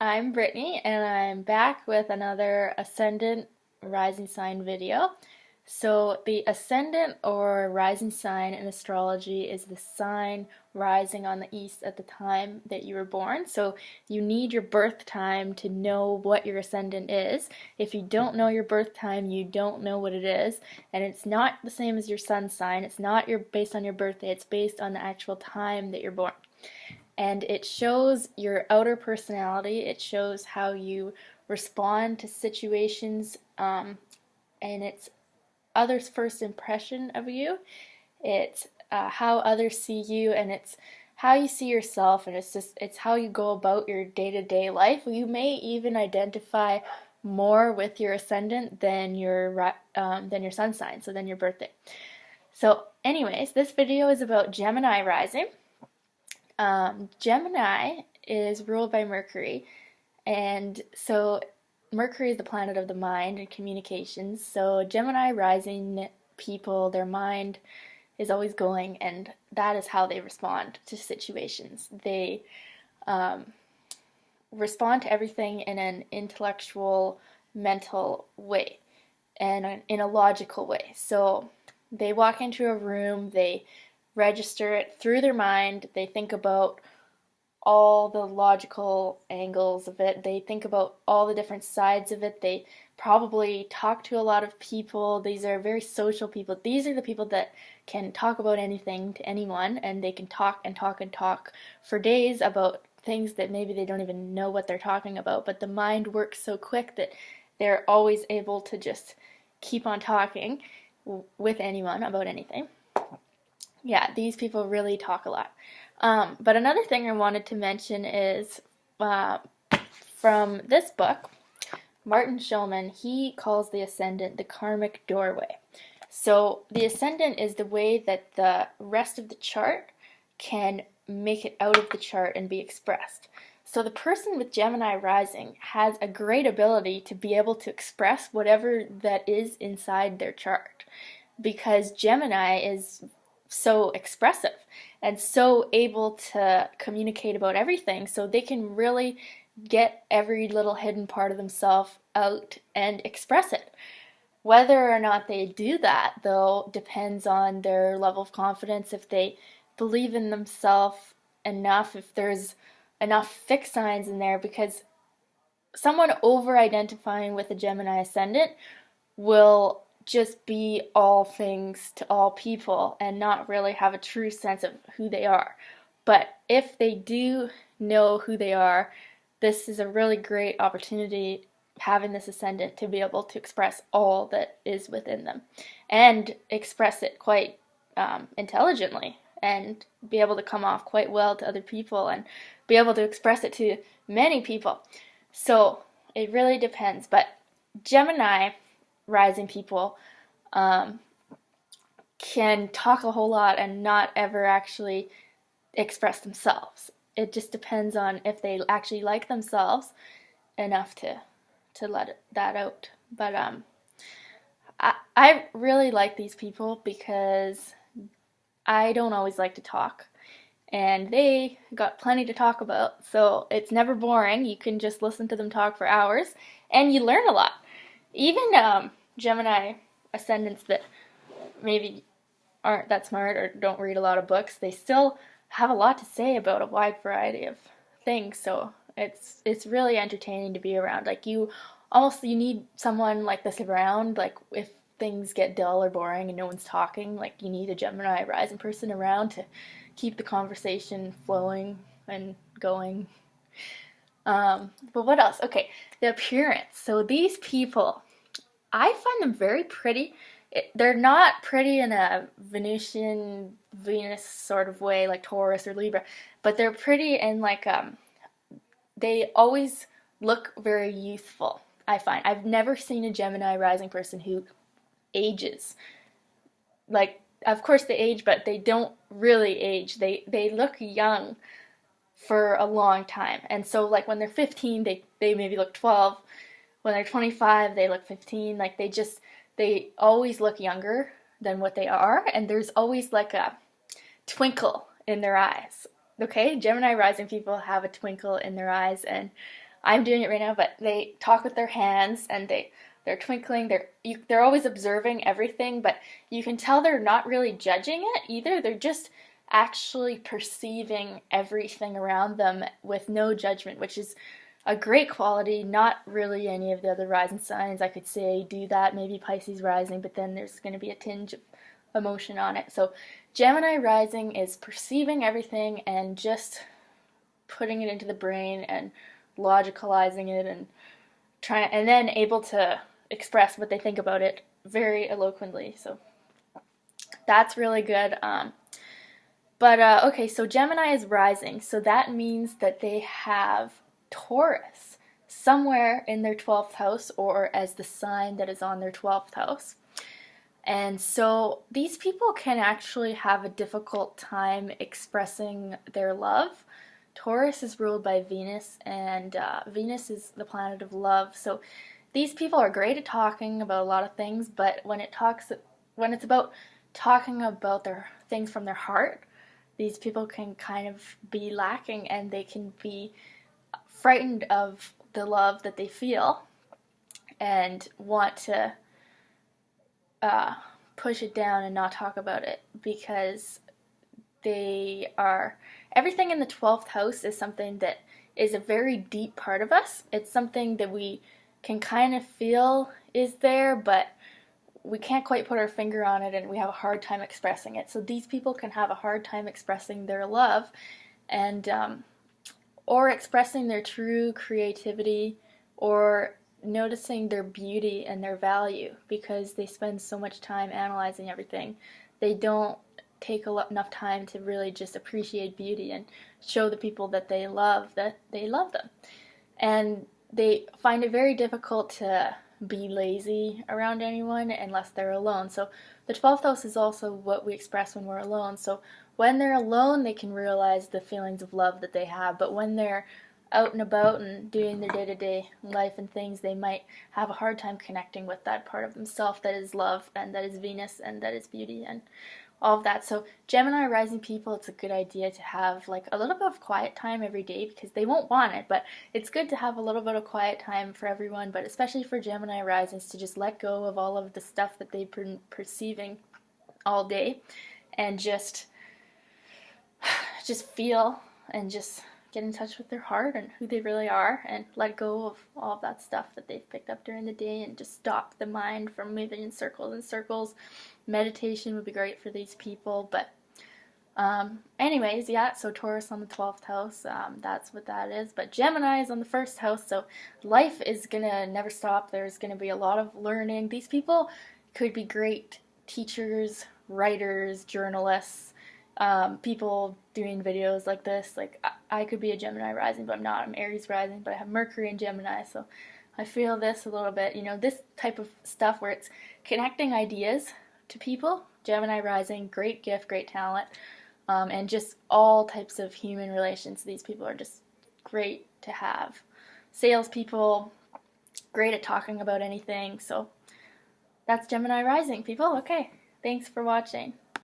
I'm Brittany, and I'm back with another Ascendant Rising Sign video. So, the Ascendant or Rising Sign in astrology is the sign rising on the east at the time that you were born. So, you need your birth time to know what your Ascendant is. If you don't know your birth time, you don't know what it is. And it's not the same as your sun sign. It's not based on your birthday, it's based on the actual time that you're born, and it shows your outer personality. It shows how you respond to situations, and it's others' first impression of you. It's how others see you, and it's how you see yourself, and it's how you go about your day-to-day life. You may even identify more with your ascendant than your sun sign, so than your birthday. So, anyways, this video is about Gemini rising. Gemini is ruled by Mercury, and so Mercury is the planet of the mind and communications. So Gemini rising people, their mind is always going, and that is how they respond to situations. They respond to everything in an intellectual, mental way, and in a logical way. So they walk into a room, they register it through their mind, they think about all the logical angles of it, they think about all the different sides of it, they probably talk to a lot of people. These are very social people. These are the people that can talk about anything to anyone, and they can talk and talk and talk for days about things that maybe they don't even know what they're talking about, but the mind works so quick that they're always able to just keep on talking with anyone about anything. Yeah, these people really talk a lot. But another thing I wanted to mention is from this book, Martin Schulman, he calls the ascendant the karmic doorway. So the ascendant is the way that the rest of the chart can make it out of the chart and be expressed. So the person with Gemini rising has a great ability to be able to express whatever that is inside their chart, because Gemini is so expressive and so able to communicate about everything, so they can really get every little hidden part of themselves out and express it. Whether or not they do that, though, depends on their level of confidence, if they believe in themselves enough, if there's enough fixed signs in there, because someone over identifying with a Gemini ascendant will just be all things to all people and not really have a true sense of who they are. But if they do know who they are, this is a really great opportunity, having this ascendant, to be able to express all that is within them and express it quite intelligently, and be able to come off quite well to other people and be able to express it to many people. So it really depends. But Gemini rising people can talk a whole lot and not ever actually express themselves. It just depends on if they actually like themselves enough to let that out. But I really like these people because I don't always like to talk, and they got plenty to talk about, so it's never boring. You can just listen to them talk for hours, and you learn a lot. Even Gemini ascendants that maybe aren't that smart or don't read a lot of books, they still have a lot to say about a wide variety of things. So it's really entertaining to be around. Like, you need someone like this around. Like, if things get dull or boring and no one's talking, like, you need a Gemini rising person around to keep the conversation flowing and going. But what else? Okay, the appearance. So these people, I find them very pretty. They're not pretty in a Venusian, Venus sort of way, like Taurus or Libra, but they're pretty in like, they always look very youthful, I find. I've never seen a Gemini rising person who ages. Like, of course they age, but they don't really age. They look young for a long time. And so, like, when they're 15, they maybe look 12. When they're 25, they look 15. Like, they always look younger than what they are, and there's always like a twinkle in their eyes. Okay? Gemini rising people have a twinkle in their eyes, and I'm doing it right now, but they talk with their hands, and they're twinkling. They're always observing everything, but you can tell they're not really judging it either. They're just actually perceiving everything around them with no judgment, which is a great quality. Not really any of the other rising signs I could say do that. Maybe Pisces rising, but then there's going to be a tinge of emotion on it. So Gemini rising is perceiving everything and just putting it into the brain and logicalizing it and trying, and then able to express what they think about it very eloquently. So that's really good. Okay, so Gemini is rising, so that means that they have Taurus somewhere in their 12th house, or as the sign that is on their 12th house. And so these people can actually have a difficult time expressing their love. Taurus is ruled by Venus, and Venus is the planet of love. So these people are great at talking about a lot of things, but when it's about talking about their things from their heart, these people can kind of be lacking, and they can be frightened of the love that they feel and want to push it down and not talk about it, because everything in the 12th house is something that is a very deep part of us. It's something that we can kind of feel is there, but we can't quite put our finger on it, and we have a hard time expressing it. So these people can have a hard time expressing their love, and or expressing their true creativity, or noticing their beauty and their value, because they spend so much time analyzing everything. They don't take enough time to really just appreciate beauty and show the people that they love them. And they find it very difficult to be lazy around anyone unless they're alone. So the 12th house is also what we express when we're alone. So when they're alone, they can realize the feelings of love that they have. But when they're out and about and doing their day-to-day life and things, they might have a hard time connecting with that part of themselves that is love, and that is Venus, and that is beauty, and all of that. So Gemini rising people, it's a good idea to have like a little bit of quiet time every day, because they won't want it, but it's good to have a little bit of quiet time for everyone, but especially for Gemini risings, to just let go of all of the stuff that they've been perceiving all day, and just feel, and just get in touch with their heart and who they really are, and let go of all of that stuff that they've picked up during the day, and just stop the mind from moving in circles and circles. Meditation would be great for these people. But anyways, yeah, so Taurus on the 12th house, that's what that is. But Gemini is on the 1st house, so life is gonna never stop. There's gonna be a lot of learning. These people could be great teachers, writers, journalists, people doing videos like this. Like, I could be a Gemini rising, but I'm not. I'm Aries rising, but I have Mercury in Gemini, so I feel this a little bit, this type of stuff where it's connecting ideas to people. Gemini rising, great gift, great talent, and just all types of human relations. These people are just great to have. Salespeople, great at talking about anything. So that's Gemini rising, people. Okay, thanks for watching.